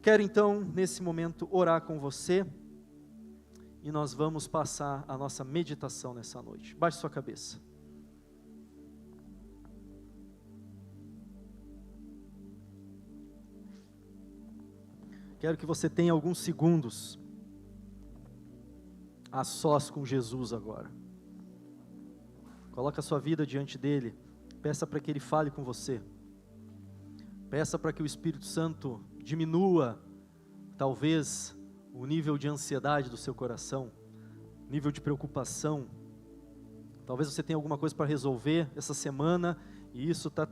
Quero então, nesse momento, orar com você e nós vamos passar a nossa meditação nessa noite. Baixe sua cabeça. Quero que você tenha alguns segundos a sós com Jesus agora. Coloque a sua vida diante dele, peça para que ele fale com você. Peça para que o Espírito Santo diminua, talvez, o nível de ansiedade do seu coração, nível de preocupação. Talvez você tenha alguma coisa para resolver essa semana e isso está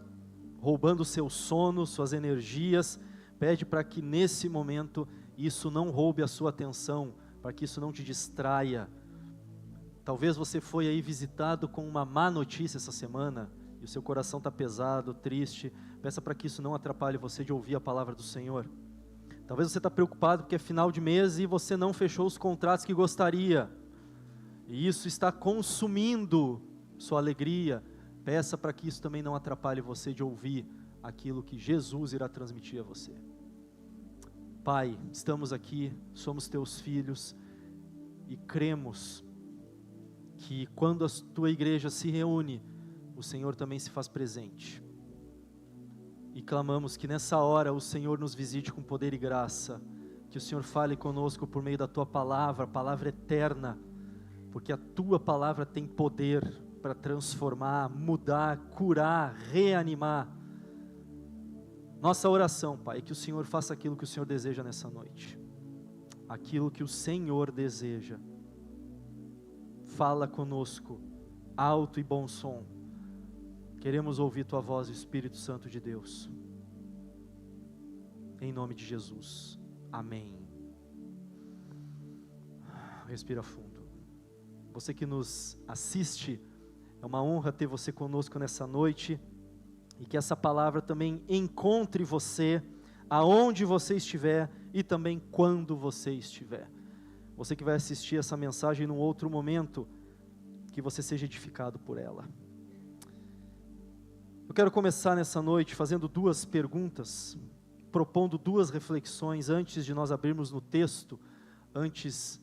roubando o seu sono, suas energias. Pede para que nesse momento isso não roube a sua atenção, para que isso não te distraia. Talvez você foi aí visitado com uma má notícia essa semana e o seu coração está pesado, triste. Peça para que isso não atrapalhe você de ouvir a palavra do Senhor. Talvez você está preocupado porque é final de mês e você não fechou os contratos que gostaria. E isso está consumindo sua alegria. Peça para que isso também não atrapalhe você de ouvir aquilo que Jesus irá transmitir a você. Pai, estamos aqui, somos teus filhos e cremos que quando a tua igreja se reúne, o Senhor também se faz presente. E clamamos que nessa hora o Senhor nos visite com poder e graça, que o Senhor fale conosco por meio da tua palavra, a palavra eterna, porque a tua palavra tem poder para transformar, mudar, curar, reanimar. Nossa oração, Pai, é que o Senhor faça aquilo que o Senhor deseja nessa noite, aquilo que o Senhor deseja. Fala conosco, alto e bom som. Queremos ouvir tua voz, Espírito Santo de Deus. Em nome de Jesus. Amém. Respira fundo. Você que nos assiste, é uma honra ter você conosco nessa noite. E que essa palavra também encontre você, aonde você estiver e também quando você estiver. Você que vai assistir essa mensagem num outro momento, que você seja edificado por ela. Eu quero começar nessa noite fazendo duas perguntas, propondo duas reflexões antes de nós abrirmos no texto, antes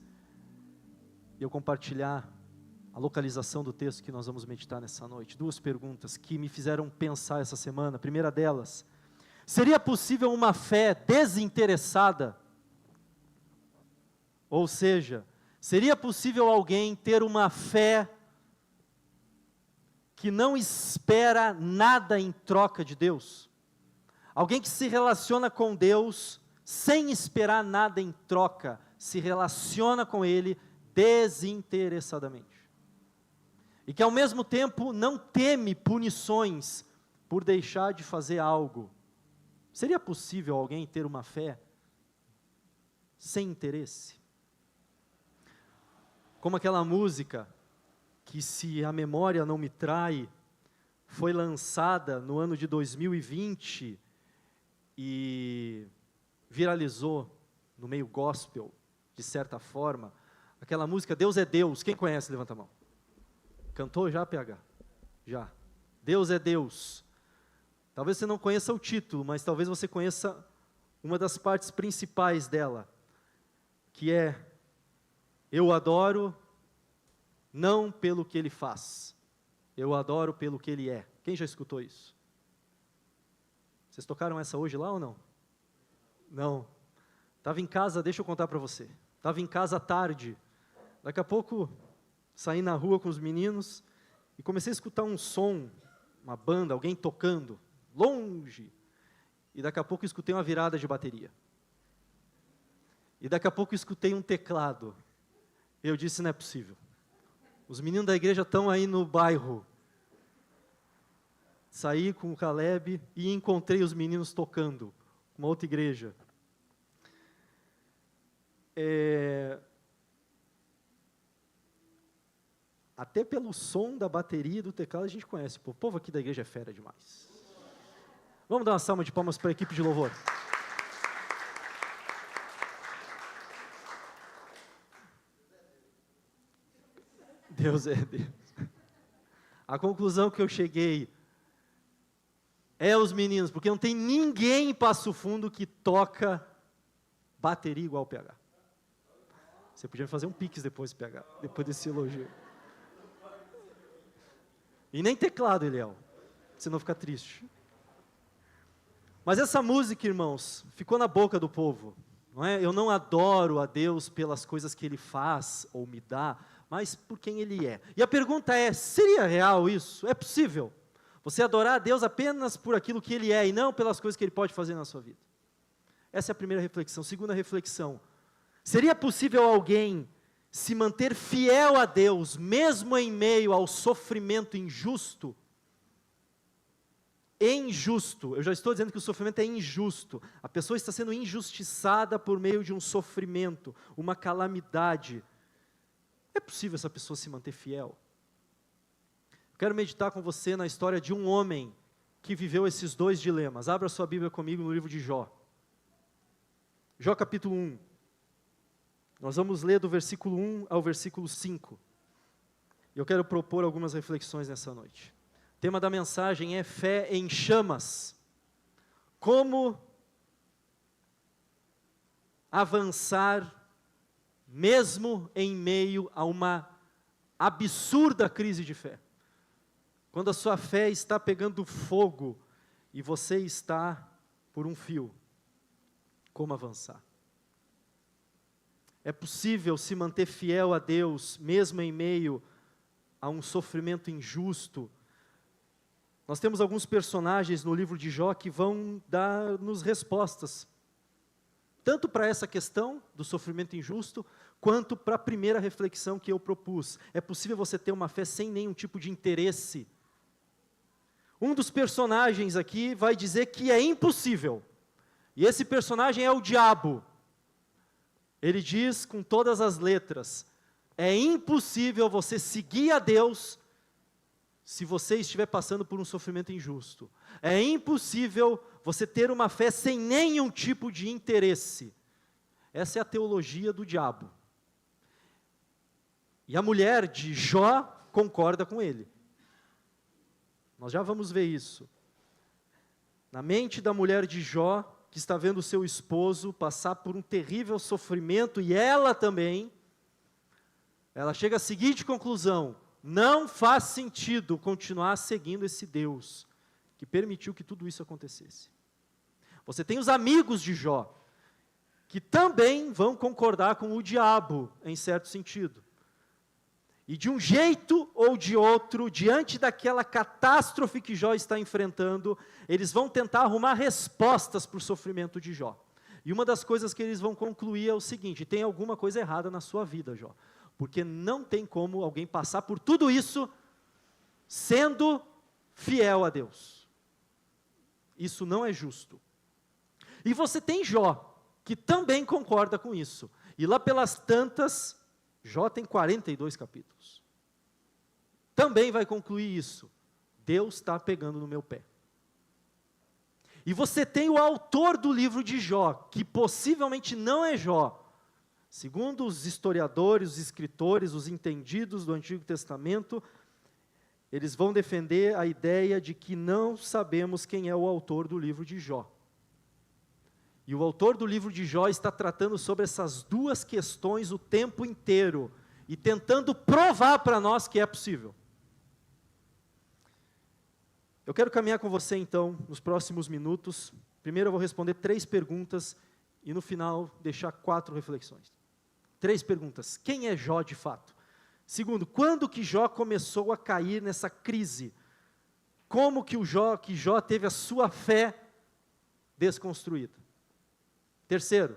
de eu compartilhar a localização do texto que nós vamos meditar nessa noite. Duas perguntas que me fizeram pensar essa semana. A primeira delas, seria possível uma fé desinteressada? Ou seja, seria possível alguém ter uma fé que não espera nada em troca de Deus? Alguém que se relaciona com Deus sem esperar nada em troca, se relaciona com Ele desinteressadamente. E que ao mesmo tempo não teme punições por deixar de fazer algo. Seria possível alguém ter uma fé sem interesse? Como aquela música que, se a memória não me trai, foi lançada no ano de 2020 e viralizou no meio gospel, de certa forma. Aquela música, Deus é Deus. Quem conhece? Levanta a mão. Cantou já, PH? Já. Deus é Deus. Talvez você não conheça o título, mas talvez você conheça uma das partes principais dela, que é: eu adoro não pelo que Ele faz, eu adoro pelo que Ele é. Quem já escutou isso? Vocês tocaram essa hoje lá ou não? Não. Estava em casa, deixa eu contar para você. Estava em casa à tarde, daqui a pouco saí na rua com os meninos e comecei a escutar um som, uma banda, alguém tocando, longe. E daqui a pouco escutei uma virada de bateria. E daqui a pouco escutei um teclado. Eu disse, não é possível. Os meninos da igreja estão aí no bairro. Saí com o Caleb e encontrei os meninos tocando, uma outra igreja. Até pelo som da bateria e do teclado a gente conhece. O povo aqui da igreja é fera demais. Vamos dar uma salva de palmas para a equipe de louvor. Deus é Deus. A conclusão que eu cheguei É os meninos, porque não tem ninguém em Passo Fundo que toca bateria igual o PH. Você podia fazer um pix depois, PH, depois desse elogio. E nem teclado, Eliel, senão fica triste. Mas essa música, irmãos, ficou na boca do povo. Não é? Eu não adoro a Deus pelas coisas que Ele faz ou me dá, mas por quem Ele é. E a pergunta é, seria real isso? É possível? Você adorar a Deus apenas por aquilo que Ele é e não pelas coisas que Ele pode fazer na sua vida? Essa é a primeira reflexão. Segunda reflexão, seria possível alguém se manter fiel a Deus, mesmo em meio ao sofrimento injusto? Injusto, eu já estou dizendo que o sofrimento é injusto, a pessoa está sendo injustiçada por meio de um sofrimento, uma calamidade. É possível essa pessoa se manter fiel? Quero meditar com você na história de um homem que viveu esses dois dilemas. Abra sua Bíblia comigo no livro de Jó. Jó capítulo 1. Nós vamos ler do versículo 1 ao versículo 5. E eu quero propor algumas reflexões nessa noite. O tema da mensagem é fé em chamas. Como avançar mesmo em meio a uma absurda crise de fé. Quando a sua fé está pegando fogo e você está por um fio, como avançar? É possível se manter fiel a Deus, mesmo em meio a um sofrimento injusto? Nós temos alguns personagens no livro de Jó que vão dar-nos respostas, tanto para essa questão do sofrimento injusto, quanto para a primeira reflexão que eu propus. É possível você ter uma fé sem nenhum tipo de interesse? Um dos personagens aqui vai dizer que é impossível, e esse personagem é o diabo. Ele diz com todas as letras, é impossível você seguir a Deus se você estiver passando por um sofrimento injusto. É impossível você ter uma fé sem nenhum tipo de interesse. Essa é a teologia do diabo. E a mulher de Jó concorda com ele. Nós já vamos ver isso. Na mente da mulher de Jó, que está vendo o seu esposo passar por um terrível sofrimento, e ela também, ela chega à seguinte conclusão: não faz sentido continuar seguindo esse Deus que permitiu que tudo isso acontecesse. Você tem os amigos de Jó, que também vão concordar com o diabo, em certo sentido. E de um jeito ou de outro, diante daquela catástrofe que Jó está enfrentando, eles vão tentar arrumar respostas para o sofrimento de Jó. E uma das coisas que eles vão concluir é o seguinte: tem alguma coisa errada na sua vida, Jó. Porque não tem como alguém passar por tudo isso sendo fiel a Deus. Isso não é justo. E você tem Jó, que também concorda com isso. E lá pelas tantas, Jó tem 42 capítulos. Também vai concluir isso. Deus está pegando no meu pé. E você tem o autor do livro de Jó, que possivelmente não é Jó. Segundo os historiadores, os escritores, os entendidos do Antigo Testamento, eles vão defender a ideia de que não sabemos quem é o autor do livro de Jó. E o autor do livro de Jó está tratando sobre essas duas questões o tempo inteiro, e tentando provar para nós que é possível. Eu quero caminhar com você então, nos próximos minutos. Primeiro eu vou responder 3 perguntas, e no final deixar 4 reflexões. 3 perguntas: quem é Jó de fato? Segundo, quando que Jó começou a cair nessa crise? Como que Jó teve a sua fé desconstruída? Terceiro,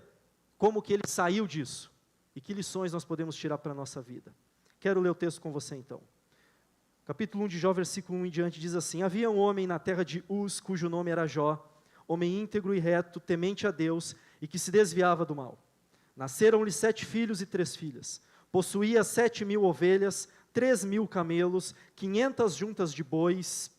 como que ele saiu disso? E que lições nós podemos tirar para a nossa vida? Quero ler o texto com você então. Capítulo 1 de Jó, versículo 1 em diante, diz assim: havia um homem na terra de Uz, cujo nome era Jó, homem íntegro e reto, temente a Deus, e que se desviava do mal. Nasceram-lhe 7 filhos e 3 filhas. Possuía 7.000 ovelhas, 3.000 camelos, 500 juntas de bois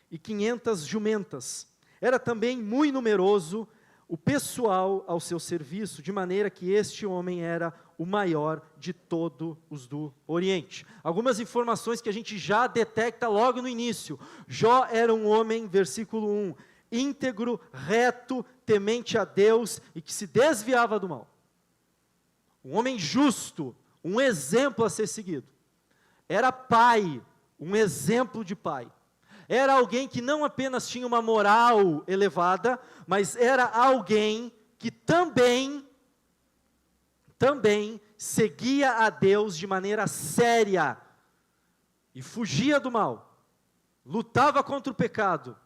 e 500 jumentas. Era também muito numeroso o pessoal ao seu serviço, de maneira que este homem era o maior de todos os do Oriente. Algumas informações que a gente já detecta logo no início. Jó era um homem, versículo 1, íntegro, reto, temente a Deus e que se desviava do mal. Um homem justo, um exemplo a ser seguido. Era pai, um exemplo de pai. Era alguém que não apenas tinha uma moral elevada, mas era alguém que também seguia a Deus de maneira séria e fugia do mal, lutava contra o pecado.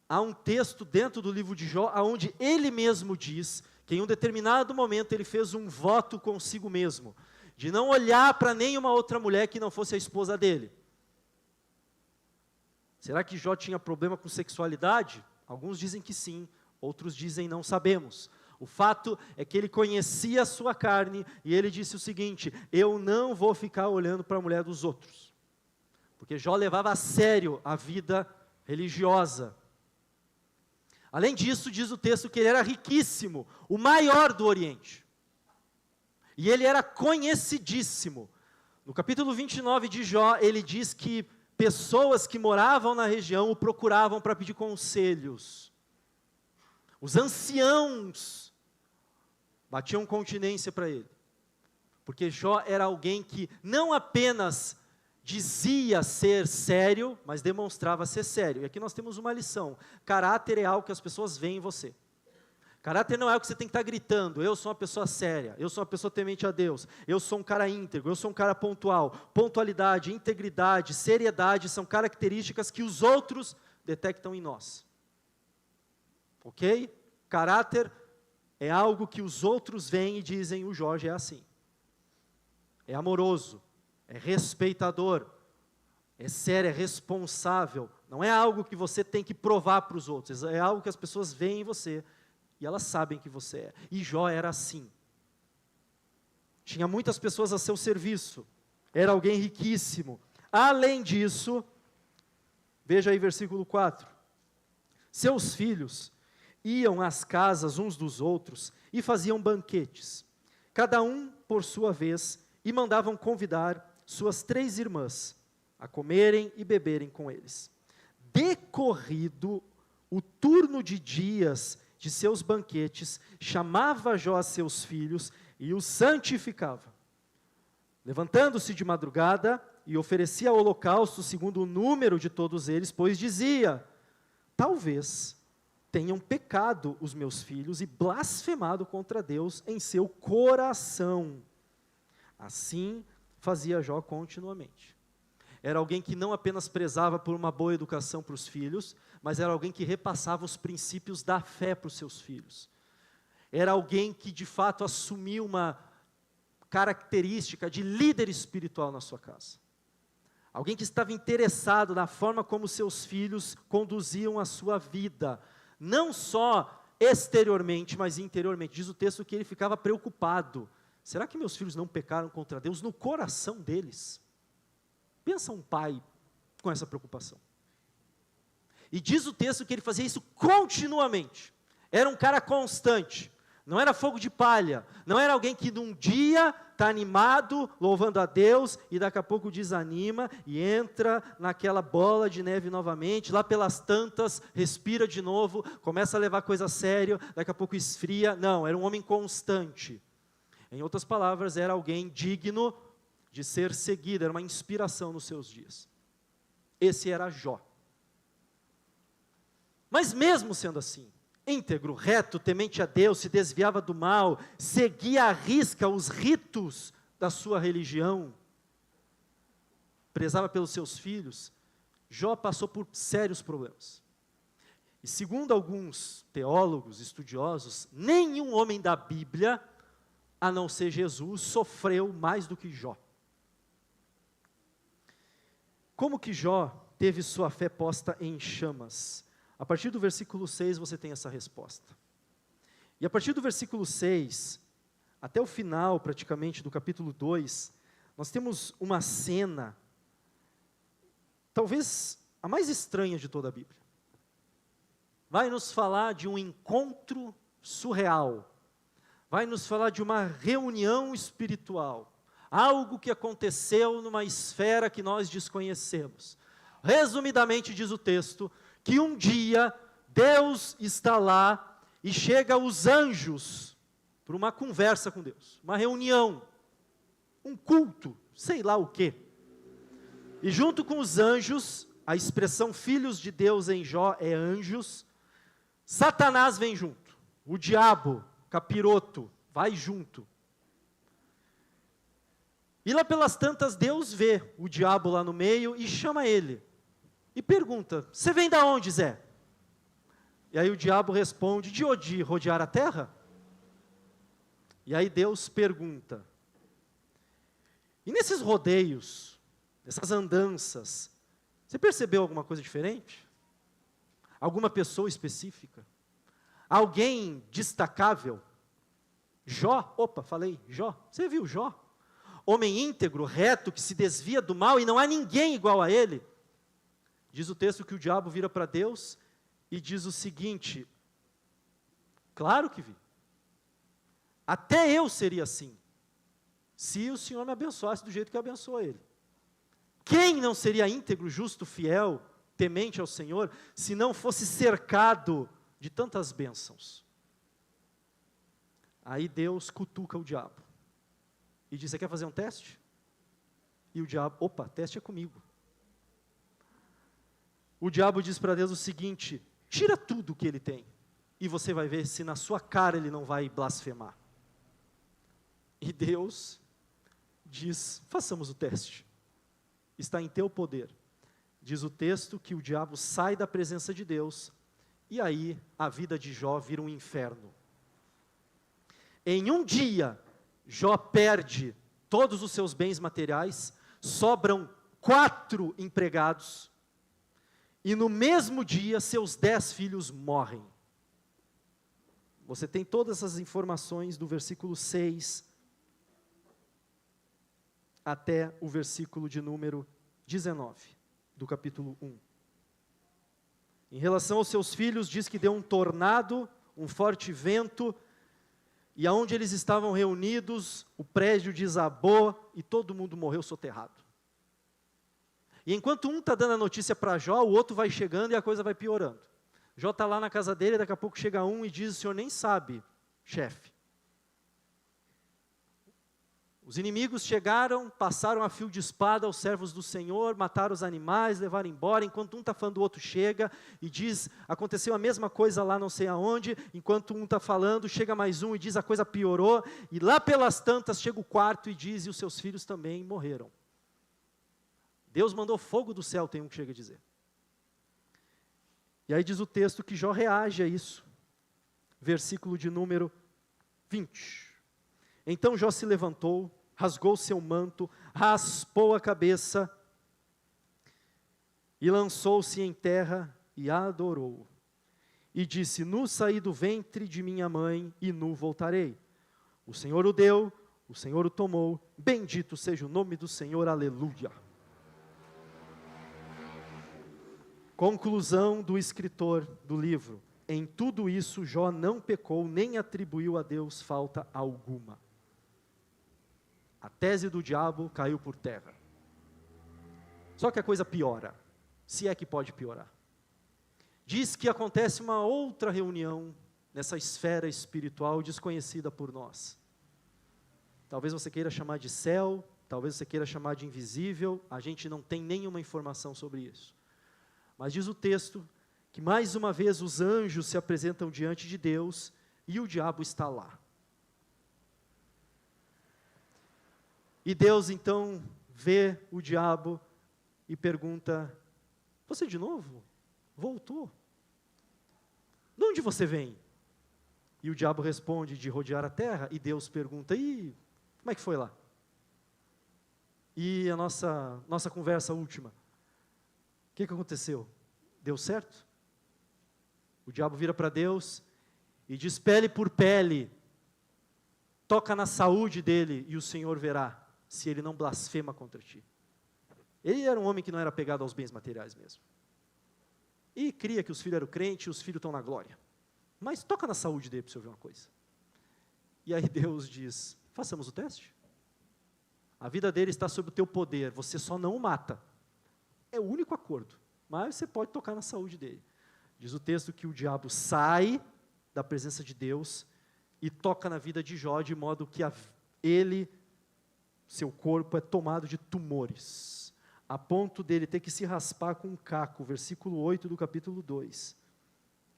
Há um texto dentro do livro de Jó, onde ele mesmo diz que em um determinado momento ele fez um voto consigo mesmo, de não olhar para nenhuma outra mulher que não fosse a esposa dele. Será que Jó tinha problema com sexualidade? Alguns dizem que sim, outros dizem não sabemos. O fato é que ele conhecia a sua carne e ele disse o seguinte: eu não vou ficar olhando para a mulher dos outros. Porque Jó levava a sério a vida religiosa. Além disso, diz o texto que ele era riquíssimo, o maior do Oriente. E ele era conhecidíssimo. No capítulo 29 de Jó, ele diz que pessoas que moravam na região o procuravam para pedir conselhos. Os anciãos batiam continência para ele. Porque Jó era alguém que não apenas dizia ser sério, mas demonstrava ser sério. E aqui nós temos uma lição. Caráter é algo que as pessoas veem em você. Caráter não é o que você tem que estar gritando: eu sou uma pessoa séria, eu sou uma pessoa temente a Deus, eu sou um cara íntegro, eu sou um cara pontual. Pontualidade, integridade, seriedade são características que os outros detectam em nós. Ok? Caráter é algo que os outros veem e dizem: o Jorge é assim. É amoroso, é respeitador, é sério, é responsável. Não é algo que você tem que provar para os outros, é algo que as pessoas veem em você e elas sabem que você é. E Jó era assim. Tinha muitas pessoas a seu serviço. Era alguém riquíssimo. Além disso, veja aí versículo 4. Seus filhos iam às casas uns dos outros e faziam banquetes, cada um por sua vez, e mandavam convidar suas 3 irmãs a comerem e beberem com eles. Decorrido o turno de dias de seus banquetes, chamava Jó a seus filhos e os santificava. Levantando-se de madrugada e oferecia holocausto segundo o número de todos eles, pois dizia: talvez tenham pecado os meus filhos e blasfemado contra Deus em seu coração. Assim fazia Jó continuamente. Era alguém que não apenas prezava por uma boa educação para os filhos, mas era alguém que repassava os princípios da fé para os seus filhos. Era alguém que de fato assumiu uma característica de líder espiritual na sua casa. Alguém que estava interessado na forma como seus filhos conduziam a sua vida, não só exteriormente, mas interiormente. Diz o texto que ele ficava preocupado. Será que meus filhos não pecaram contra Deus no coração deles? Pensa um pai com essa preocupação. E diz o texto que ele fazia isso continuamente. Era um cara constante. Não era fogo de palha. Não era alguém que num dia está animado, louvando a Deus, e daqui a pouco desanima e entra naquela bola de neve novamente, lá pelas tantas, respira de novo, começa a levar coisa a sério, daqui a pouco esfria. Não, era um homem constante. Em outras palavras, era alguém digno de ser seguido, era uma inspiração nos seus dias. Esse era Jó. Mas mesmo sendo assim, íntegro, reto, temente a Deus, se desviava do mal, seguia à risca os ritos da sua religião, prezava pelos seus filhos, Jó passou por sérios problemas. E segundo alguns teólogos, estudiosos, nenhum homem da Bíblia, a não ser Jesus, sofreu mais do que Jó. Como que Jó teve sua fé posta em chamas? A partir do versículo 6 você tem essa resposta. E a partir do versículo 6, até o final praticamente do capítulo 2, nós temos uma cena, talvez a mais estranha de toda a Bíblia. Vai nos falar de um encontro surreal. Vai nos falar de uma reunião espiritual. Algo que aconteceu numa esfera que nós desconhecemos. Resumidamente diz o texto, que um dia Deus está lá e chega os anjos para uma conversa com Deus. Uma reunião, um culto, sei lá o quê. E junto com os anjos, a expressão filhos de Deus em Jó é anjos, Satanás vem junto, o diabo, capiroto, vai junto. E lá pelas tantas, Deus vê o diabo lá no meio e chama ele. E pergunta, você vem da onde, Zé? E aí o diabo responde, de rodear a terra? E aí Deus pergunta, e nesses rodeios, nessas andanças, você percebeu alguma coisa diferente? Alguma pessoa específica? Alguém destacável? Jó, Jó, você viu Jó? Homem íntegro, reto, que se desvia do mal e não há ninguém igual a ele. Diz o texto que o diabo vira para Deus e diz o seguinte, claro que vi. Até eu seria assim, se o Senhor me abençoasse do jeito que abençoa ele. Quem não seria íntegro, justo, fiel, temente ao Senhor, se não fosse cercado de tantas bênçãos? Aí Deus cutuca o diabo e diz, você quer fazer um teste? E o diabo, teste é comigo. O diabo diz para Deus o seguinte, tira tudo que ele tem, e você vai ver se na sua cara ele não vai blasfemar. E Deus diz, façamos o teste, está em teu poder. Diz o texto que o diabo sai da presença de Deus, e aí a vida de Jó vira um inferno. Em um dia, Jó perde todos os seus bens materiais, sobram 4 empregados, e no mesmo dia, seus 10 filhos morrem. Você tem todas essas informações do versículo 6 até o versículo de número 19, do capítulo 1. Em relação aos seus filhos, diz que deu um tornado, um forte vento, e aonde eles estavam reunidos, o prédio desabou e todo mundo morreu soterrado. E enquanto um está dando a notícia para Jó, o outro vai chegando e a coisa vai piorando. Jó está lá na casa dele, daqui a pouco chega um e diz, o senhor nem sabe, chefe. Os inimigos chegaram, passaram a fio de espada aos servos do Senhor, mataram os animais, levaram embora, enquanto um está falando, o outro chega e diz, aconteceu a mesma coisa lá não sei aonde, enquanto um está falando, chega mais um e diz, a coisa piorou, e lá pelas tantas chega o quarto e diz, e os seus filhos também morreram. Deus mandou fogo do céu, tem um que chega a dizer. E aí diz o texto que Jó reage a isso. Versículo de número 20. Então Jó se levantou, rasgou seu manto, raspou a cabeça e lançou-se em terra e adorou. E disse, nu saí do ventre de minha mãe e nu voltarei. O Senhor o deu, o Senhor o tomou, bendito seja o nome do Senhor, aleluia. Conclusão do escritor do livro. Em tudo isso, Jó não pecou, nem atribuiu a Deus falta alguma. A tese do diabo caiu por terra. Só que a coisa piora, se é que pode piorar. Diz que acontece uma outra reunião nessa esfera espiritual desconhecida por nós. Talvez você queira chamar de céu, talvez você queira chamar de invisível, a gente não tem nenhuma informação sobre isso. Mas diz o texto que mais uma vez os anjos se apresentam diante de Deus e o diabo está lá. E Deus então vê o diabo e pergunta, você de novo? Voltou? De onde você vem? E o diabo responde, de rodear a terra, e Deus pergunta, e como é que foi lá? E a nossa conversa última? O que aconteceu? Deu certo? O diabo vira para Deus e diz, pele por pele, toca na saúde dele e o Senhor verá se ele não blasfema contra ti. Ele era um homem que não era apegado aos bens materiais mesmo. E cria que os filhos eram crentes e os filhos estão na glória. mas toca na saúde dele para você ouvir uma coisa. E aí Deus diz, façamos o teste. A vida dele está sob o teu poder, você só não o mata. É o único acordo, mas você pode tocar na saúde dele. Diz o texto que o diabo sai da presença de Deus e toca na vida de Jó, de modo que seu corpo é tomado de tumores, a ponto dele ter que se raspar com um caco, versículo 8 do capítulo 2.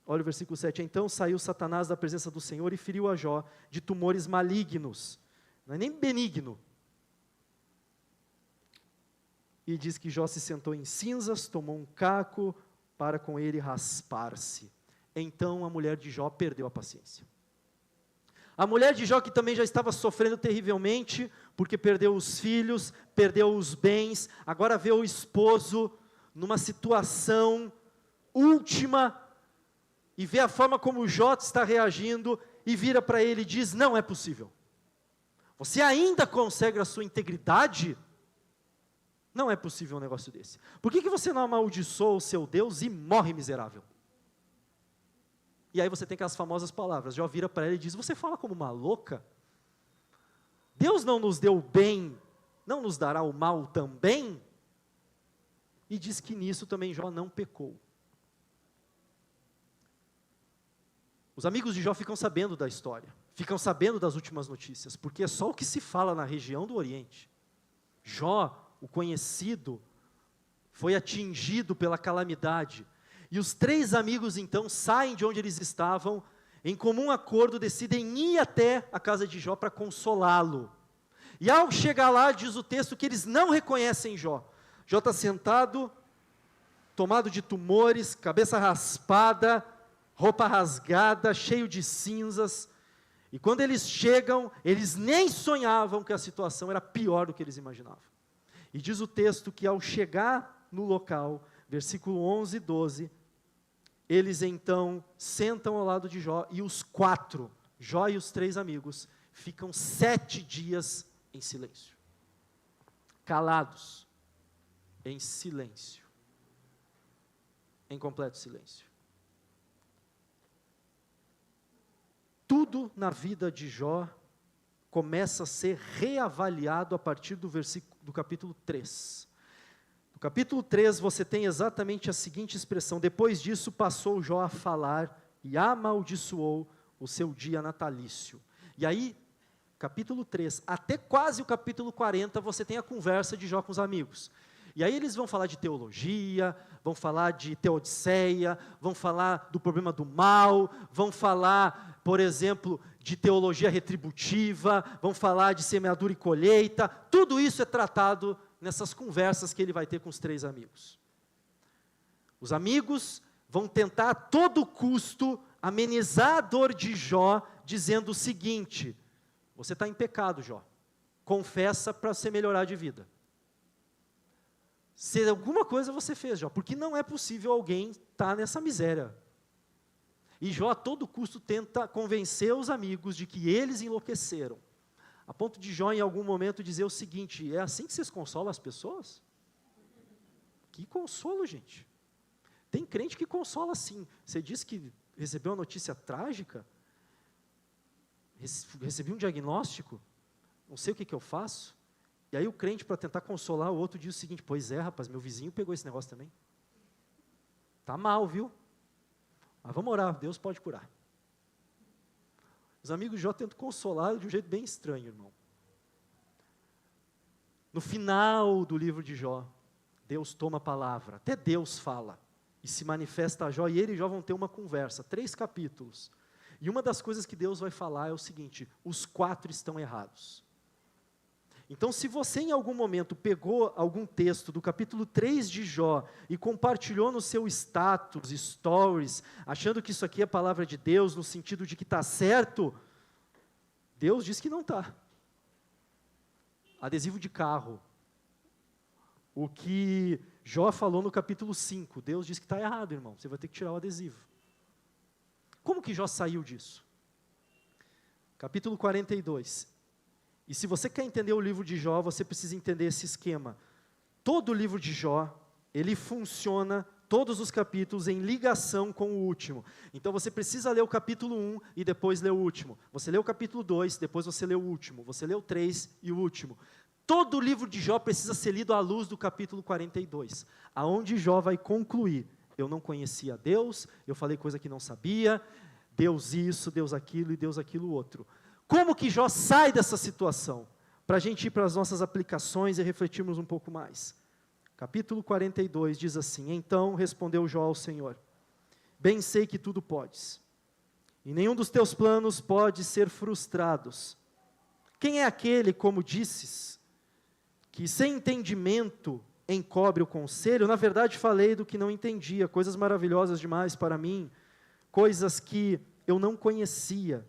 Olha o versículo 7, então saiu Satanás da presença do Senhor e feriu a Jó de tumores malignos, não é nem benigno. E diz que Jó se sentou em cinzas, tomou um caco para com ele raspar-se. Então a mulher de Jó perdeu a paciência. A mulher de Jó, que também já estava sofrendo terrivelmente, porque perdeu os filhos, perdeu os bens, agora vê o esposo numa situação última, e vê a forma como Jó está reagindo, e vira para ele e diz, não é possível. Você ainda consagra a sua integridade? Não é possível um negócio desse. Por que você não amaldiçoa o seu Deus e morre miserável? E aí você tem aquelas famosas palavras, Jó vira para ela e diz, você fala como uma louca? Deus não nos deu o bem, não nos dará o mal também? E diz que nisso também Jó não pecou. Os amigos de Jó ficam sabendo da história, ficam sabendo das últimas notícias, porque é só o que se fala na região do Oriente. Jó, o conhecido, foi atingido pela calamidade. E os 3 amigos então saem de onde eles estavam, em comum acordo decidem ir até a casa de Jó para consolá-lo. E ao chegar lá, diz o texto que eles não reconhecem Jó. Jó está sentado, tomado de tumores, cabeça raspada, roupa rasgada, cheio de cinzas. E quando eles chegam, eles nem sonhavam que a situação era pior do que eles imaginavam. E diz o texto que ao chegar no local, versículo 11 e 12, eles então sentam ao lado de Jó, e os 4, Jó e os 3 amigos, ficam 7 dias em silêncio. Calados, em silêncio. Em completo silêncio. Tudo na vida de Jó começa a ser reavaliado a partir do capítulo 3. No capítulo 3 você tem exatamente a seguinte expressão, depois disso passou Jó a falar e amaldiçoou o seu dia natalício. E aí, capítulo 3, até quase o capítulo 40, você tem a conversa de Jó com os amigos. E aí eles vão falar de teologia, vão falar de teodiceia, vão falar do problema do mal, vão falar, por exemplo, de teologia retributiva, vão falar de semeadura e colheita, tudo isso é tratado nessas conversas que ele vai ter com os 3 amigos. Os amigos vão tentar a todo custo amenizar a dor de Jó, dizendo o seguinte, você está em pecado, Jó, confessa para você melhorar de vida. Se alguma coisa você fez, Jó, porque não é possível alguém estar nessa miséria. E Jó a todo custo tenta convencer os amigos de que eles enlouqueceram. A ponto de Jó em algum momento dizer o seguinte, é assim que vocês consolam as pessoas? Que consolo, gente. Tem crente que consola assim. Você diz que recebeu uma notícia trágica, recebi um diagnóstico, não sei o que eu faço. E aí o crente, para tentar consolar o outro, diz o seguinte, pois é, rapaz, meu vizinho pegou esse negócio também. Tá mal, viu? Mas vamos orar, Deus pode curar. Os amigos de Jó tentam consolar de um jeito bem estranho, irmão. No final do livro de Jó, Deus toma a palavra, até Deus fala, e se manifesta a Jó, e ele e Jó vão ter uma conversa, 3 capítulos. E uma das coisas que Deus vai falar é o seguinte, os 4 estão errados. Então, se você em algum momento pegou algum texto do capítulo 3 de Jó e compartilhou no seu status, stories, achando que isso aqui é a palavra de Deus, no sentido de que está certo, Deus diz que não está. Adesivo de carro. O que Jó falou no capítulo 5, Deus diz que está errado, irmão, você vai ter que tirar o adesivo. Como que Jó saiu disso? Capítulo 42. E se você quer entender o livro de Jó, você precisa entender esse esquema. Todo o livro de Jó, ele funciona todos os capítulos em ligação com o último. Então você precisa ler o capítulo 1 e depois ler o último. Você lê o capítulo 2, depois você lê o último. Você lê o 3 e o último. Todo o livro de Jó precisa ser lido à luz do capítulo 42, aonde Jó vai concluir: eu não conhecia Deus, eu falei coisa que não sabia, Deus isso, Deus aquilo e Deus aquilo outro. Como que Jó sai dessa situação? Para a gente ir para as nossas aplicações e refletirmos um pouco mais. Capítulo 42 diz assim: então respondeu Jó ao Senhor: bem sei que tudo podes, e nenhum dos teus planos pode ser frustrados. Quem é aquele, como disses, que sem entendimento encobre o conselho? Na verdade falei do que não entendia, coisas maravilhosas demais para mim, coisas que eu não conhecia.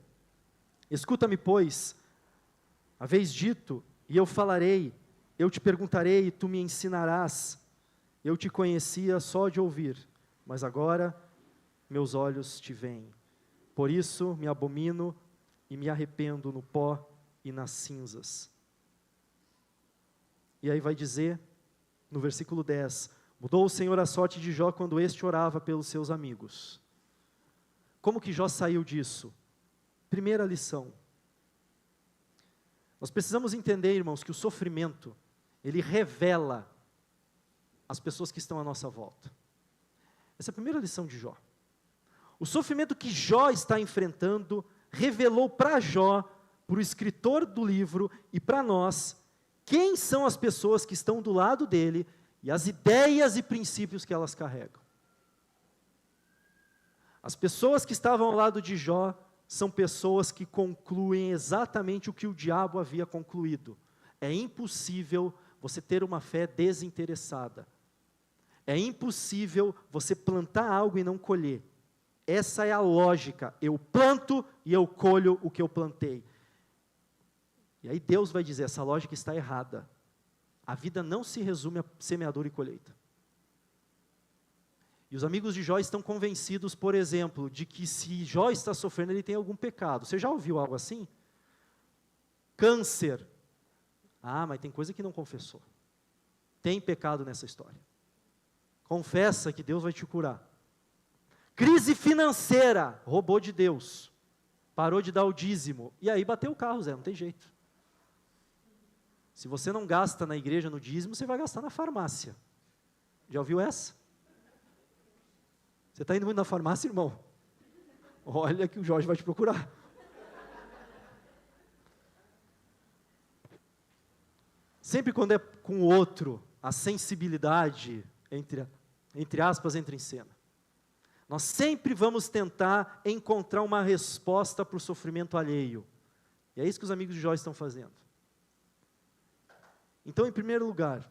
Escuta-me, pois, haveis dito, e eu falarei, eu te perguntarei, e tu me ensinarás. Eu te conhecia só de ouvir, mas agora meus olhos te veem. Por isso me abomino e me arrependo no pó e nas cinzas. E aí vai dizer, no versículo 10, mudou o Senhor a sorte de Jó quando este orava pelos seus amigos. Como que Jó saiu disso? Primeira lição. Nós precisamos entender, irmãos, que o sofrimento, ele revela as pessoas que estão à nossa volta. Essa é a primeira lição de Jó. O sofrimento que Jó está enfrentando revelou para Jó, para o escritor do livro e para nós, quem são as pessoas que estão do lado dele e as ideias e princípios que elas carregam. As pessoas que estavam ao lado de Jó são pessoas que concluem exatamente o que o diabo havia concluído. É impossível você ter uma fé desinteressada. É impossível você plantar algo e não colher. Essa é a lógica. Eu planto e eu colho o que eu plantei. E aí Deus vai dizer, essa lógica está errada. A vida não se resume a semeadura e colheita. E os amigos de Jó estão convencidos, por exemplo, de que se Jó está sofrendo, ele tem algum pecado. Você já ouviu algo assim? Câncer. Ah, mas tem coisa que não confessou. Tem pecado nessa história. Confessa que Deus vai te curar. Crise financeira. Roubou de Deus. Parou de dar o dízimo. E aí bateu o carro, Zé, não tem jeito. Se você não gasta na igreja no dízimo, você vai gastar na farmácia. Já ouviu essa? Você está indo muito na farmácia, irmão? Olha que o Jorge vai te procurar. Sempre quando é com o outro, a sensibilidade, entre aspas, entra em cena. Nós sempre vamos tentar encontrar uma resposta para o sofrimento alheio. E é isso que os amigos de Jó estão fazendo. Então, em primeiro lugar,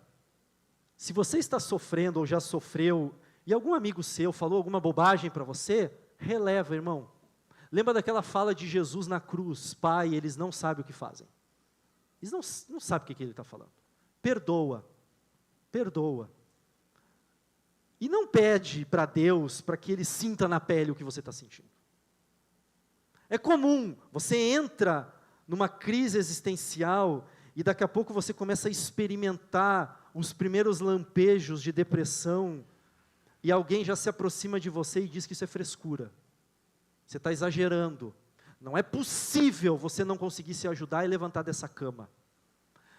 se você está sofrendo ou já sofreu, e algum amigo seu falou alguma bobagem para você, releva, irmão. Lembra daquela fala de Jesus na cruz: Pai, eles não sabem o que fazem. Eles não sabem o que ele está falando. Perdoa. Perdoa. E não pede para Deus para que Ele sinta na pele o que você está sentindo. É comum, você entra numa crise existencial e daqui a pouco você começa a experimentar os primeiros lampejos de depressão e alguém já se aproxima de você e diz que isso é frescura. Você está exagerando. Não é possível você não conseguir se ajudar e levantar dessa cama.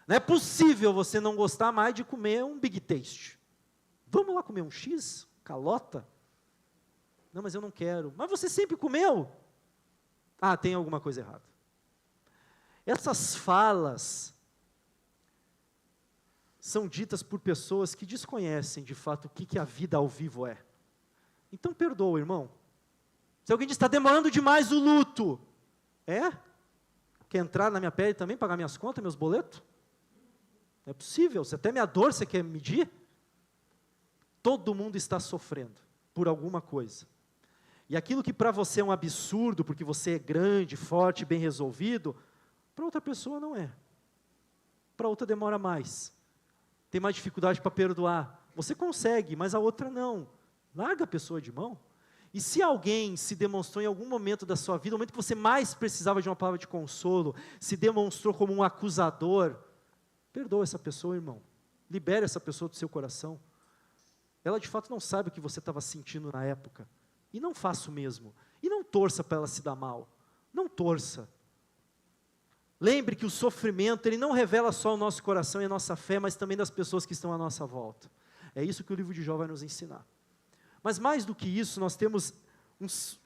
Não é possível você não gostar mais de comer um Big Taste. Vamos lá comer um X? Calota? Não, mas eu não quero. Mas você sempre comeu? Ah, tem alguma coisa errada. Essas falas são ditas por pessoas que desconhecem de fato o que a vida ao vivo é. Então perdoa, irmão. Se alguém diz, está demorando demais o luto. É? Quer entrar na minha pele também, pagar minhas contas, meus boletos? Não é possível, se até minha dor você quer medir? Todo mundo está sofrendo por alguma coisa. E aquilo que para você é um absurdo, porque você é grande, forte, bem resolvido, para outra pessoa não é. Para outra demora mais. Tem mais dificuldade para perdoar. Você consegue, mas a outra não. Larga a pessoa de mão. E se alguém se demonstrou em algum momento da sua vida, no momento que você mais precisava de uma palavra de consolo, se demonstrou como um acusador, perdoa essa pessoa, irmão. Libere essa pessoa do seu coração. ela de fato não sabe o que você estava sentindo na época. E não faça o mesmo. E não torça para ela se dar mal. Não torça. Lembre que o sofrimento, ele não revela só o nosso coração e a nossa fé, mas também das pessoas que estão à nossa volta. É isso que o livro de Jó vai nos ensinar. Mas mais do que isso, nós temos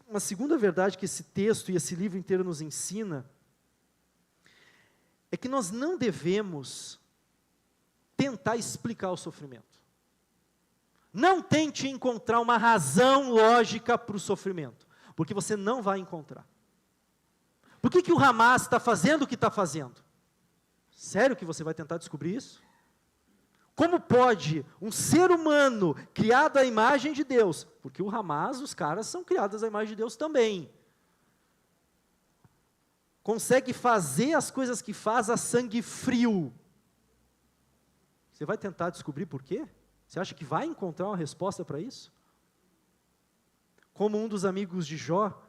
uma segunda verdade que esse texto e esse livro inteiro nos ensina, é que nós não devemos tentar explicar o sofrimento. Não tente encontrar uma razão lógica para o sofrimento, porque você não vai encontrar. Por que o Hamas está fazendo o que está fazendo? Sério que você vai tentar descobrir isso? Como pode um ser humano criado à imagem de Deus, porque o Hamas, os caras são criados à imagem de Deus também, consegue fazer as coisas que faz a sangue frio? Você vai tentar descobrir por quê? Você acha que vai encontrar uma resposta para isso? Como um dos amigos de Jó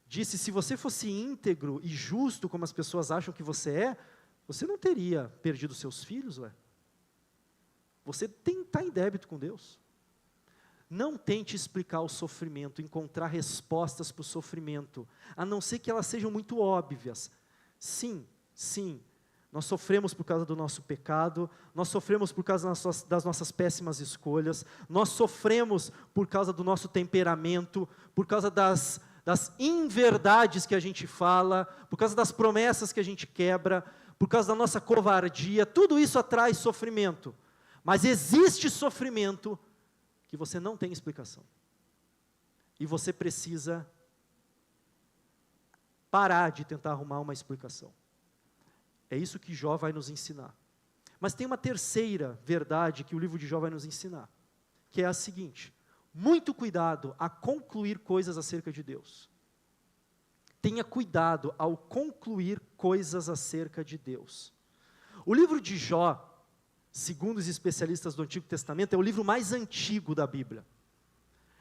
disse, se você fosse íntegro e justo, como as pessoas acham que você é, você não teria perdido seus filhos, ué. Você está em débito com Deus. Não tente explicar o sofrimento, encontrar respostas para o sofrimento, a não ser que elas sejam muito óbvias. Sim, nós sofremos por causa do nosso pecado, nós sofremos por causa das nossas péssimas escolhas, nós sofremos por causa do nosso temperamento, por causa das inverdades que a gente fala, por causa das promessas que a gente quebra, por causa da nossa covardia, tudo isso atrai sofrimento. Mas existe sofrimento que você não tem explicação. E você precisa parar de tentar arrumar uma explicação. É isso que Jó vai nos ensinar. Mas tem uma terceira verdade que o livro de Jó vai nos ensinar, que é a seguinte: muito cuidado a concluir coisas acerca de Deus. Tenha cuidado ao concluir coisas acerca de Deus. O livro de Jó, segundo os especialistas do Antigo Testamento, é o livro mais antigo da Bíblia.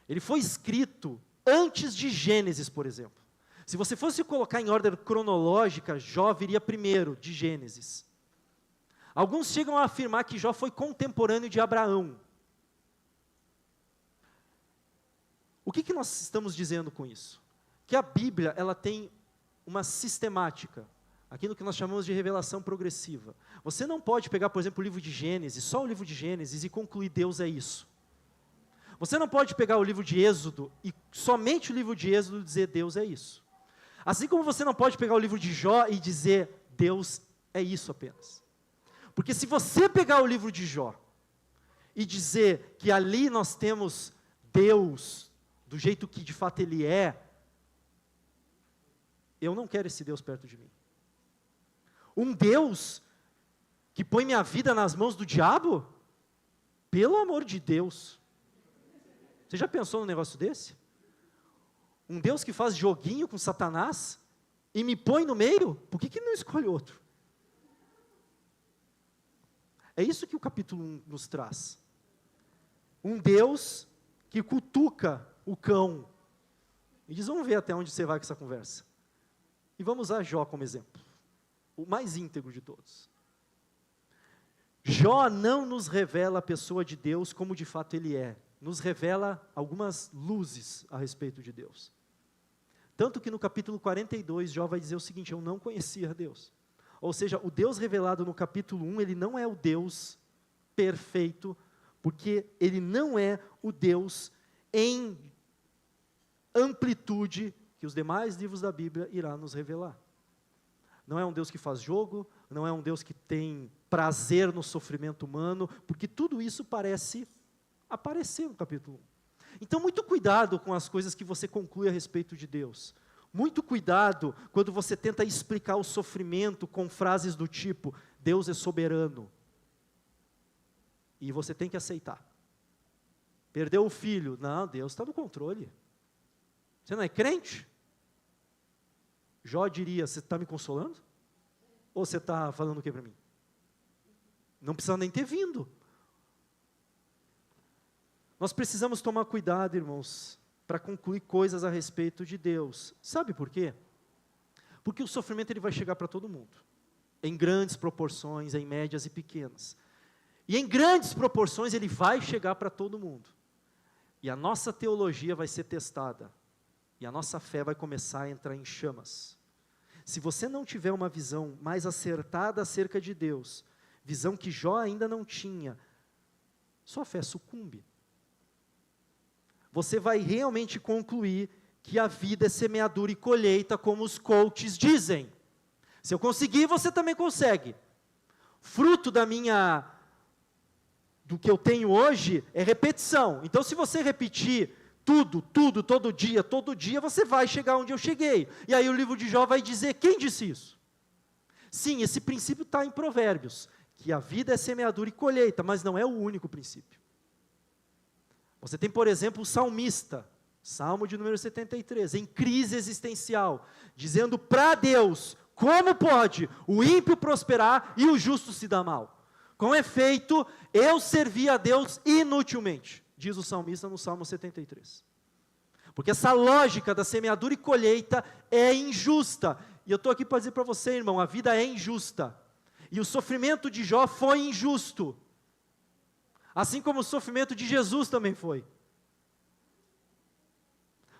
Ele foi escrito antes de Gênesis, por exemplo. Se você fosse colocar em ordem cronológica, Jó viria primeiro de Gênesis. Alguns chegam a afirmar que Jó foi contemporâneo de Abraão. O que nós estamos dizendo com isso? Que a Bíblia, ela tem uma sistemática, aquilo que nós chamamos de revelação progressiva. Você não pode pegar, por exemplo, o livro de Gênesis, só o livro de Gênesis, e concluir Deus é isso. Você não pode pegar o livro de Êxodo, e somente o livro de Êxodo dizer Deus é isso. Assim como você não pode pegar o livro de Jó e dizer Deus é isso apenas. Porque se você pegar o livro de Jó, e dizer que ali nós temos Deus, do jeito que de fato Ele é, eu não quero esse Deus perto de mim. Um Deus que põe minha vida nas mãos do diabo? Pelo amor de Deus. Você já pensou num negócio desse? Um Deus que faz joguinho com Satanás e me põe no meio? Por que não escolhe outro? É isso que o capítulo 1 nos traz. Um Deus que cutuca o cão. E diz, vamos ver até onde você vai com essa conversa. E vamos usar Jó como exemplo. O mais íntegro de todos. Jó não nos revela a pessoa de Deus como de fato Ele é. Nos revela algumas luzes a respeito de Deus. Tanto que no capítulo 42, Jó vai dizer o seguinte, eu não conhecia Deus. Ou seja, o Deus revelado no capítulo 1, ele não é o Deus perfeito, porque ele não é o Deus em amplitude que os demais livros da Bíblia irá nos revelar. Não é um Deus que faz jogo, não é um Deus que tem prazer no sofrimento humano, porque tudo isso parece aparecer no capítulo 1. Então, muito cuidado com as coisas que você conclui a respeito de Deus. Muito cuidado quando você tenta explicar o sofrimento com frases do tipo, Deus é soberano. E você tem que aceitar. Perdeu o filho? Não, Deus está no controle. Você não é crente? Jó diria, você está me consolando? Ou você está falando o que para mim? Não precisa nem ter vindo. Nós precisamos tomar cuidado, irmãos, para concluir coisas a respeito de Deus. Sabe por quê? Porque o sofrimento ele vai chegar para todo mundo. Em grandes proporções, em médias e pequenas. E em grandes proporções ele vai chegar para todo mundo. E a nossa teologia vai ser testada. E a nossa fé vai começar a entrar em chamas. Se você não tiver uma visão mais acertada acerca de Deus, visão que Jó ainda não tinha, sua fé sucumbe. Você vai realmente concluir que a vida é semeadura e colheita, como os coaches dizem. Se eu conseguir, você também consegue. Fruto do que eu tenho hoje é repetição. Então, se você repetir tudo, todo dia, você vai chegar onde eu cheguei. E aí o livro de Jó vai dizer, quem disse isso? Sim, esse princípio está em Provérbios, que a vida é semeadura e colheita, mas não é o único princípio. Você tem, por exemplo, o salmista, Salmo de número 73, em crise existencial, dizendo para Deus, como pode o ímpio prosperar e o justo se dar mal? Com efeito, eu servi a Deus inutilmente, diz o salmista no Salmo 73. Porque essa lógica da semeadura e colheita é injusta. E eu estou aqui para dizer para você, irmão, a vida é injusta. E o sofrimento de Jó foi injusto. Assim como o sofrimento de Jesus também foi.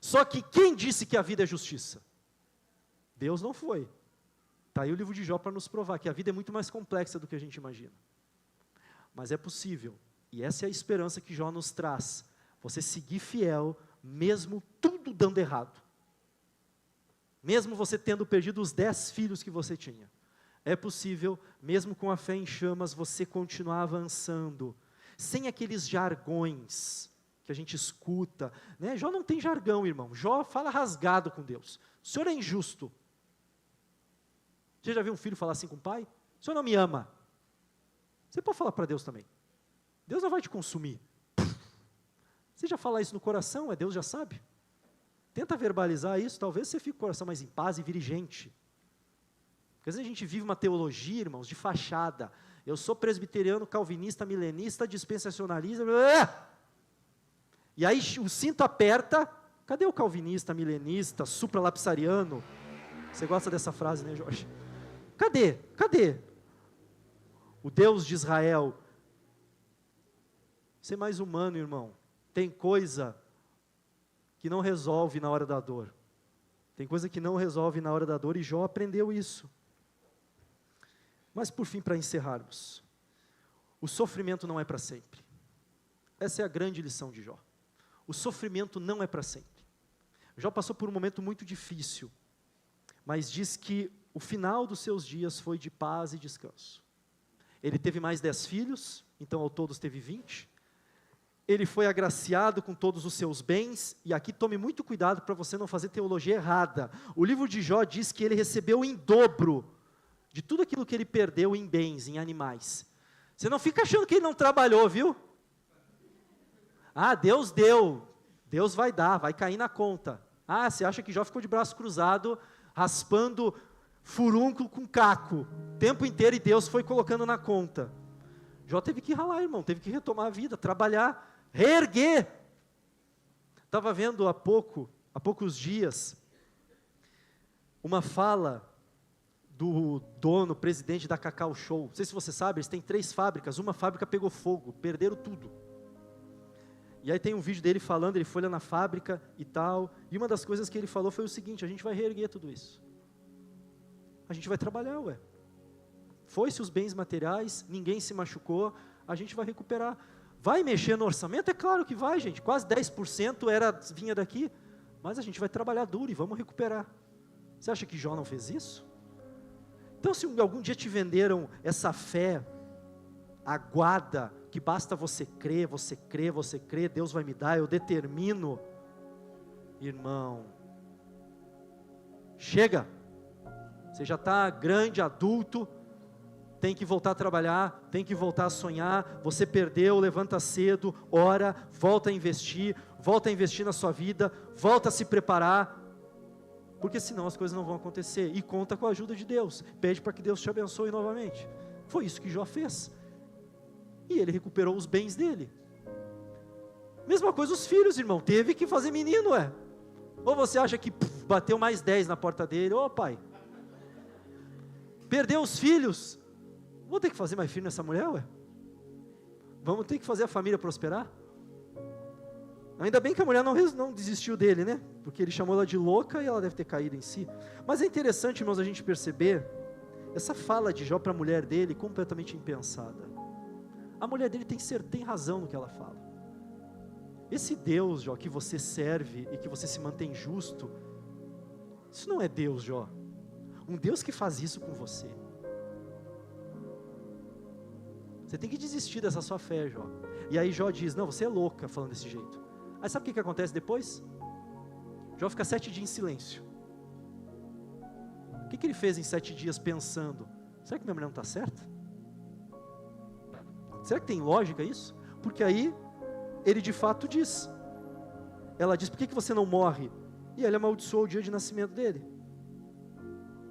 Só que quem disse que a vida é justiça? Deus não foi. Está aí o livro de Jó para nos provar que a vida é muito mais complexa do que a gente imagina. Mas é possível, e essa é a esperança que Jó nos traz, você seguir fiel, mesmo tudo dando errado. Mesmo você tendo perdido os 10 filhos que você tinha. É possível, mesmo com a fé em chamas, você continuar avançando, sem aqueles jargões que a gente escuta, né? Jó não tem jargão, irmão. Jó fala rasgado com Deus. O Senhor é injusto. Você já viu um filho falar assim com o pai? O Senhor não me ama. Você pode falar para Deus também. Deus não vai te consumir. Você já fala isso no coração, Deus já sabe. Tenta verbalizar isso, talvez você fique com o coração mais em paz e vire gente. Porque às vezes a gente vive uma teologia, irmãos, de fachada. Eu sou presbiteriano, calvinista, milenista, dispensacionalista. E aí o cinto aperta. Cadê o calvinista, milenista, supralapsariano? Você gosta dessa frase, né, Jorge? Cadê? O Deus de Israel. Ser mais humano, irmão. Tem coisa que não resolve na hora da dor. Tem coisa que não resolve na hora da dor, e Jó aprendeu isso. Mas por fim, para encerrarmos, o sofrimento não é para sempre. Essa é a grande lição de Jó. O sofrimento não é para sempre. Jó passou por um momento muito difícil, mas diz que o final dos seus dias foi de paz e descanso. Ele teve mais 10 filhos, então ao todos teve 20. Ele foi agraciado com todos os seus bens, e aqui tome muito cuidado para você não fazer teologia errada. O livro de Jó diz que ele recebeu em dobro de tudo aquilo que ele perdeu em bens, em animais. Você não fica achando que ele não trabalhou, viu? Ah, Deus deu, Deus vai dar, vai cair na conta. Ah, você acha que Jó ficou de braço cruzado, raspando furúnculo com caco, o tempo inteiro, e Deus foi colocando na conta. Jó teve que ralar, irmão, teve que retomar a vida, trabalhar, reerguer. Estava vendo há poucos dias, uma fala do dono, presidente da Cacau Show. Não sei se você sabe, eles têm 3 fábricas, uma fábrica pegou fogo, perderam tudo. E aí tem um vídeo dele falando, ele foi lá na fábrica e tal, e uma das coisas que ele falou foi o seguinte: a gente vai reerguer tudo isso. A gente vai trabalhar, Foi-se os bens materiais, ninguém se machucou, a gente vai recuperar. Vai mexer no orçamento? É claro que vai, gente. Quase 10% vinha daqui, mas a gente vai trabalhar duro e vamos recuperar. Você acha que Jó não fez isso? Então, se algum dia te venderam essa fé aguada, que basta você crer, Deus vai me dar, eu determino, irmão, chega, você já está grande, adulto, tem que voltar a trabalhar, tem que voltar a sonhar, você perdeu, levanta cedo, ora, volta a investir na sua vida, volta a se preparar, porque senão as coisas não vão acontecer, e conta com a ajuda de Deus, pede para que Deus te abençoe novamente. Foi isso que Jó fez, e ele recuperou os bens dele. Mesma coisa os filhos, irmão, teve que fazer menino, ou você acha que bateu mais 10 na porta dele, pai, perdeu os filhos, vou ter que fazer mais filho nessa mulher, Vamos ter que fazer a família prosperar? Ainda bem que a mulher não desistiu dele, né? Porque ele chamou ela de louca e ela deve ter caído em si. Mas é interessante, irmãos, a gente perceber essa fala de Jó para a mulher dele completamente impensada. A mulher dele tem razão no que ela fala. Esse Deus, Jó, que você serve e que você se mantém justo, isso não é Deus, Jó. Um Deus que faz isso com você. Você tem que desistir dessa sua fé, Jó. E aí Jó diz, não, você é louca falando desse jeito. Aí sabe o que acontece depois? Jó fica 7 dias em silêncio. O que ele fez em 7 dias pensando? Será que minha mulher não está certa? Será que tem lógica isso? Porque aí, ele de fato diz. Ela diz, por que você não morre? E ele amaldiçoou o dia de nascimento dele.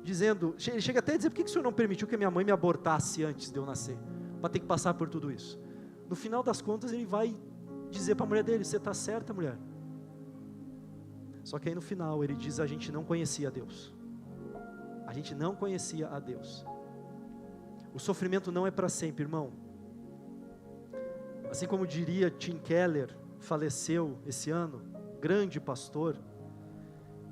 Dizendo, ele chega até a dizer, por que o senhor não permitiu que a minha mãe me abortasse antes de eu nascer? Para ter que passar por tudo isso. No final das contas, ele vai dizer para a mulher dele, você está certa, mulher? Só que aí no final, ele diz, a gente não conhecia a Deus. A gente não conhecia a Deus. O sofrimento não é para sempre, irmão. Assim como diria Tim Keller, faleceu esse ano, grande pastor.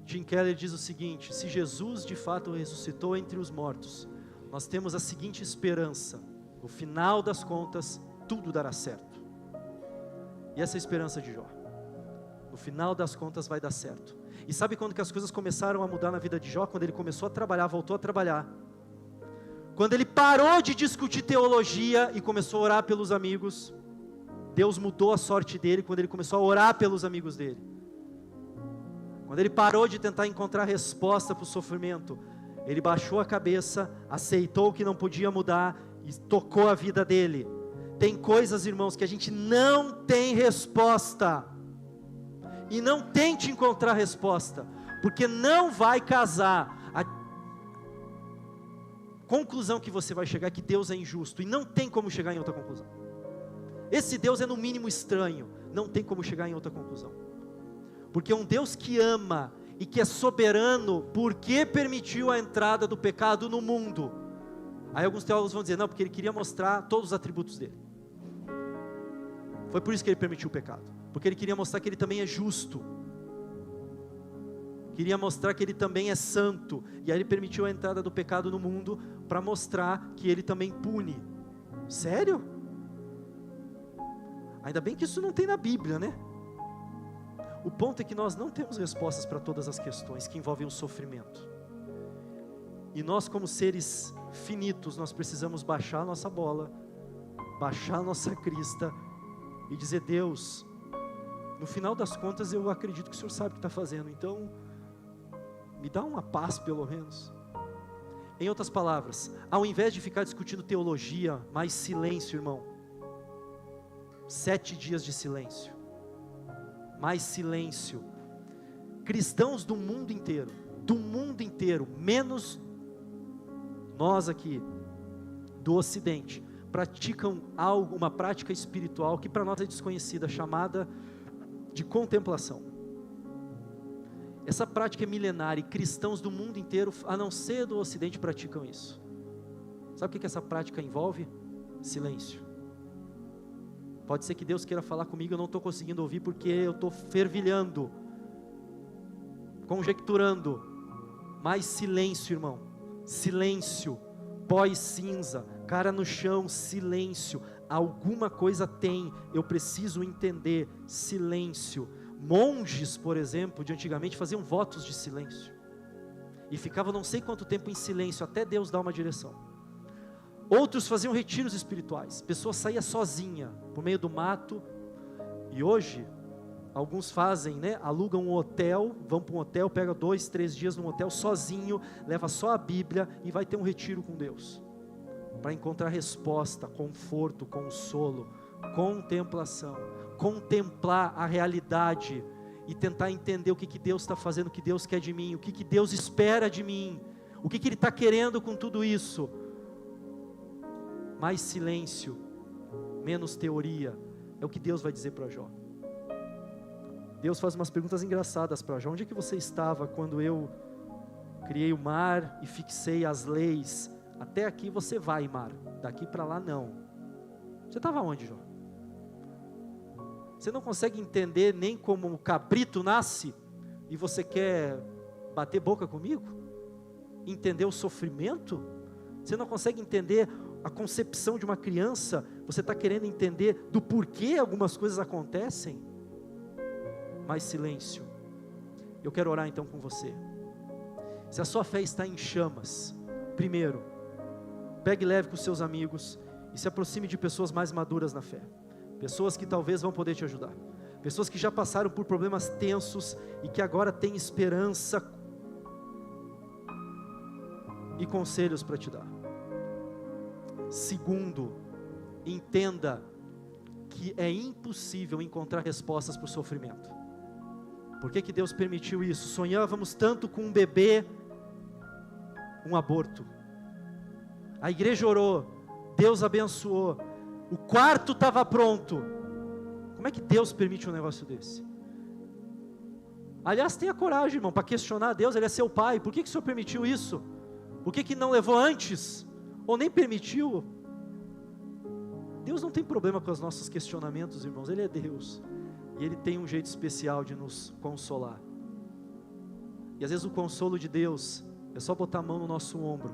Tim Keller diz o seguinte, se Jesus de fato ressuscitou entre os mortos, nós temos a seguinte esperança, no final das contas, tudo dará certo. E essa é a esperança de Jó. No final das contas vai dar certo. E sabe quando que as coisas começaram a mudar na vida de Jó? Quando ele começou a trabalhar, voltou a trabalhar. Quando ele parou de discutir teologia e começou a orar pelos amigos, Deus mudou a sorte dele quando ele começou a orar pelos amigos dele. Quando ele parou de tentar encontrar resposta para o sofrimento, ele baixou a cabeça, aceitou que não podia mudar e tocou a vida dele. Tem coisas, irmãos, que a gente não tem resposta. E não tente encontrar resposta, porque não vai casar. A conclusão que você vai chegar é que Deus é injusto, e não tem como chegar em outra conclusão. Esse Deus é no mínimo estranho, não tem como chegar em outra conclusão. Porque um Deus que ama e que é soberano, por que permitiu a entrada do pecado no mundo? Aí alguns teólogos vão dizer, não, porque ele queria mostrar todos os atributos dele. Foi por isso que ele permitiu o pecado, porque ele queria mostrar que ele também é justo, queria mostrar que ele também é santo, e aí ele permitiu a entrada do pecado no mundo, para mostrar que ele também pune. Sério? Ainda bem que isso não tem na Bíblia, né? O ponto é que nós não temos respostas para todas as questões que envolvem o sofrimento, e nós como seres finitos, nós precisamos baixar a nossa bola, baixar a nossa crista, e dizer, Deus, no final das contas eu acredito que o Senhor sabe o que está fazendo, então me dá uma paz pelo menos. Em outras palavras, ao invés de ficar discutindo teologia, mais silêncio, irmão. 7 dias de silêncio, mais silêncio. Cristãos do mundo inteiro, menos nós aqui, do Ocidente, praticam uma prática espiritual que para nós é desconhecida, chamada de contemplação. Essa prática é milenária e cristãos do mundo inteiro, a não ser do Ocidente, praticam isso. Sabe o que essa prática envolve? Silêncio. Pode ser que Deus queira falar comigo, eu não estou conseguindo ouvir porque eu estou fervilhando, conjecturando. Mais silêncio, irmão. Silêncio. Pó e cinza, cara no chão, silêncio. Alguma coisa tem, eu preciso entender. Silêncio. Monges, por exemplo, de antigamente faziam votos de silêncio e ficavam não sei quanto tempo em silêncio até Deus dar uma direção. Outros faziam retiros espirituais, pessoa saía sozinha por meio do mato. E hoje alguns fazem, alugam um hotel, vão para um hotel, pega 2, 3 dias num hotel sozinho, leva só a Bíblia e vai ter um retiro com Deus, para encontrar resposta, conforto, consolo, contemplação, contemplar a realidade e tentar entender o que Deus está fazendo, o que Deus quer de mim, o que Deus espera de mim, o que Ele está querendo com tudo isso. Mais silêncio, menos teoria, é o que Deus vai dizer para Jó. Deus faz umas perguntas engraçadas para Jó. Onde é que você estava quando eu criei o mar e fixei as leis? Até aqui você vai, mar, daqui para lá não. Você estava onde, Jó? Você não consegue entender nem como o cabrito nasce e você quer bater boca comigo? Entender o sofrimento? Você não consegue entender a concepção de uma criança? Você está querendo entender do porquê algumas coisas acontecem? Mais silêncio. Eu quero orar então com você. Se a sua fé está em chamas, primeiro, pegue leve com seus amigos e se aproxime de pessoas mais maduras na fé. Pessoas que talvez vão poder te ajudar. Pessoas que já passaram por problemas tensos e que agora têm esperança e conselhos para te dar. Segundo, entenda que é impossível encontrar respostas para o sofrimento. Por que Deus permitiu isso? Sonhávamos tanto com um bebê, um aborto. A igreja orou, Deus abençoou, o quarto estava pronto. Como é que Deus permite um negócio desse? Aliás, tenha coragem, irmão, para questionar Deus. Ele é seu pai, por que o Senhor permitiu isso? Por que não levou antes? Ou nem permitiu? Deus não tem problema com os nossos questionamentos, irmãos. Ele é Deus, e Ele tem um jeito especial de nos consolar. E às vezes o consolo de Deus é só botar a mão no nosso ombro,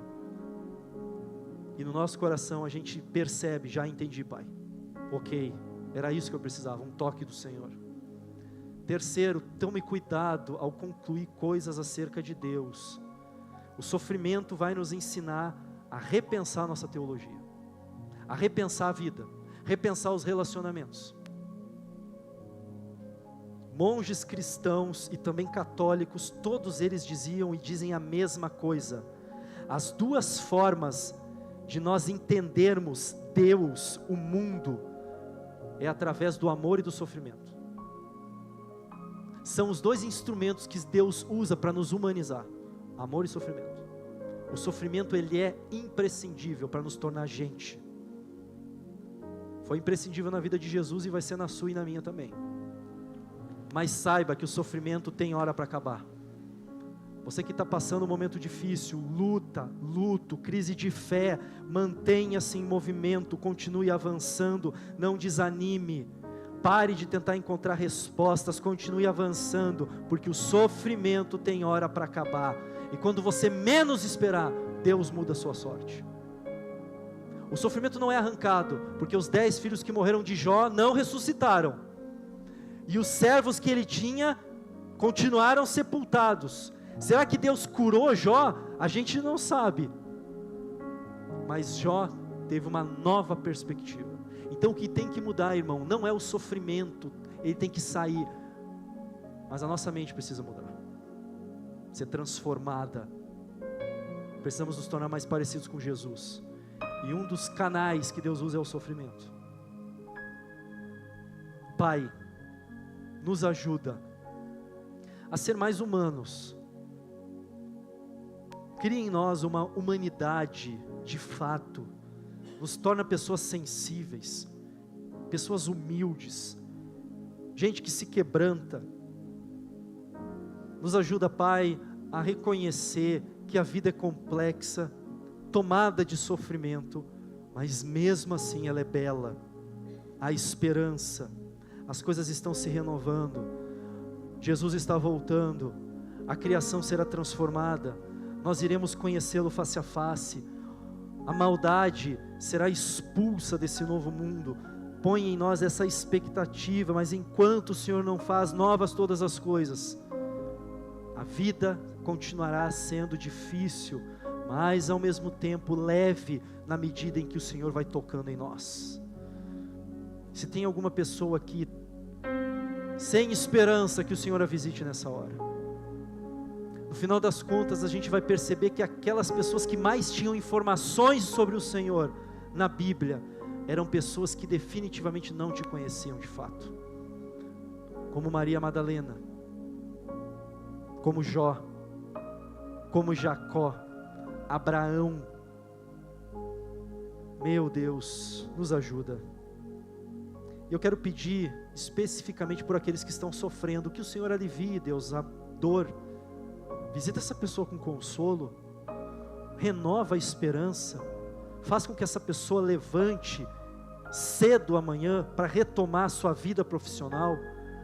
e no nosso coração a gente percebe: já entendi, Pai, ok, era isso que eu precisava, um toque do Senhor. Terceiro, tome cuidado ao concluir coisas acerca de Deus. O sofrimento vai nos ensinar a repensar a nossa teologia, a repensar a vida, repensar os relacionamentos. Monges cristãos e também católicos, todos eles diziam e dizem a mesma coisa: as duas formas de nós entendermos Deus, o mundo, é através do amor e do sofrimento. São os dois instrumentos que Deus usa para nos humanizar: amor e sofrimento. O sofrimento, ele é imprescindível para nos tornar gente. Foi imprescindível na vida de Jesus e vai ser na sua e na minha também. Mas saiba que o sofrimento tem hora para acabar. Você que está passando um momento difícil, luto, crise de fé, mantenha-se em movimento, continue avançando, não desanime. Pare de tentar encontrar respostas, continue avançando, porque o sofrimento tem hora para acabar. E quando você menos esperar, Deus muda a sua sorte. O sofrimento não é arrancado, porque os 10 filhos que morreram de Jó não ressuscitaram. E os servos que ele tinha continuaram sepultados. Será que Deus curou Jó? A gente não sabe. Mas Jó teve uma nova perspectiva. Então o que tem que mudar, irmão, não é o sofrimento, ele tem que sair. Mas a nossa mente precisa mudar, ser transformada. Precisamos nos tornar mais parecidos com Jesus. E um dos canais que Deus usa é o sofrimento. Pai, nos ajuda a ser mais humanos. Cria em nós uma humanidade de fato. Nos torna pessoas sensíveis, pessoas humildes, gente que se quebranta. Nos ajuda, Pai, a reconhecer que a vida é complexa, tomada de sofrimento, mas mesmo assim ela é bela. Há esperança, as coisas estão se renovando, Jesus está voltando, a criação será transformada, nós iremos conhecê-lo face a face, a maldade será expulsa desse novo mundo. Põe em nós essa expectativa, mas enquanto o Senhor não faz novas todas as coisas, a vida continuará sendo difícil, mas ao mesmo tempo leve, na medida em que o Senhor vai tocando em nós. Se tem alguma pessoa aqui sem esperança, que o Senhor a visite nessa hora. No final das contas, a gente vai perceber que aquelas pessoas que mais tinham informações sobre o Senhor na Bíblia, eram pessoas que definitivamente não te conheciam de fato, como Maria Madalena, como Jó, como Jacó, Abraão. Meu Deus, nos ajuda. Eu quero pedir especificamente por aqueles que estão sofrendo, que o Senhor alivie, Deus, a dor. Visita essa pessoa com consolo, renova a esperança, faz com que essa pessoa levante cedo amanhã para retomar sua vida profissional,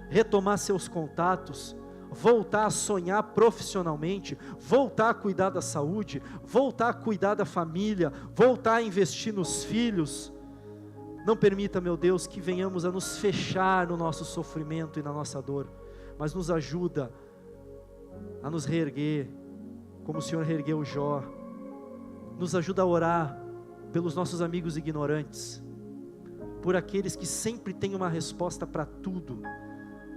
retomar seus contatos, voltar a sonhar profissionalmente, voltar a cuidar da saúde, voltar a cuidar da família, voltar a investir nos filhos. Não permita, meu Deus, que venhamos a nos fechar no nosso sofrimento e na nossa dor, mas nos ajuda a nos reerguer, como o Senhor reergueu Jó. Nos ajuda a orar pelos nossos amigos ignorantes, por aqueles que sempre têm uma resposta para tudo.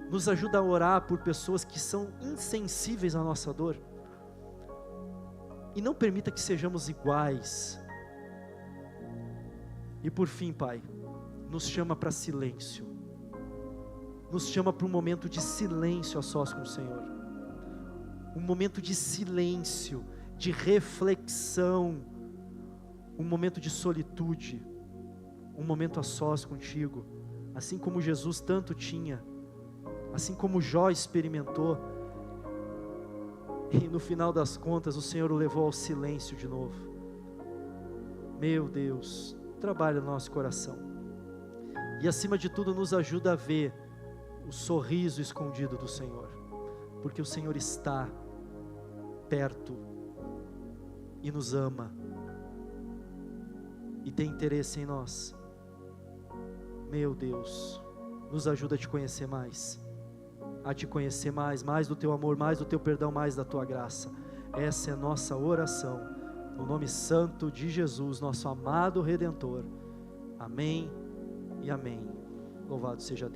Nos ajuda a orar por pessoas que são insensíveis à nossa dor. E não permita que sejamos iguais. E por fim, Pai, nos chama para silêncio. Nos chama para um momento de silêncio a sós com o Senhor. Um momento de silêncio, de reflexão, um momento de solitude, um momento a sós contigo, assim como Jesus tanto tinha, assim como Jó experimentou, e no final das contas o Senhor o levou ao silêncio de novo. Meu Deus, trabalha no nosso coração, e acima de tudo nos ajuda a ver o sorriso escondido do Senhor, porque o Senhor está perto e nos ama e tem interesse em nós. Meu Deus, nos ajuda a te conhecer mais, mais do teu amor, mais do teu perdão, mais da tua graça. Essa é a nossa oração, no nome santo de Jesus, nosso amado Redentor. Amém e amém. Louvado seja Deus.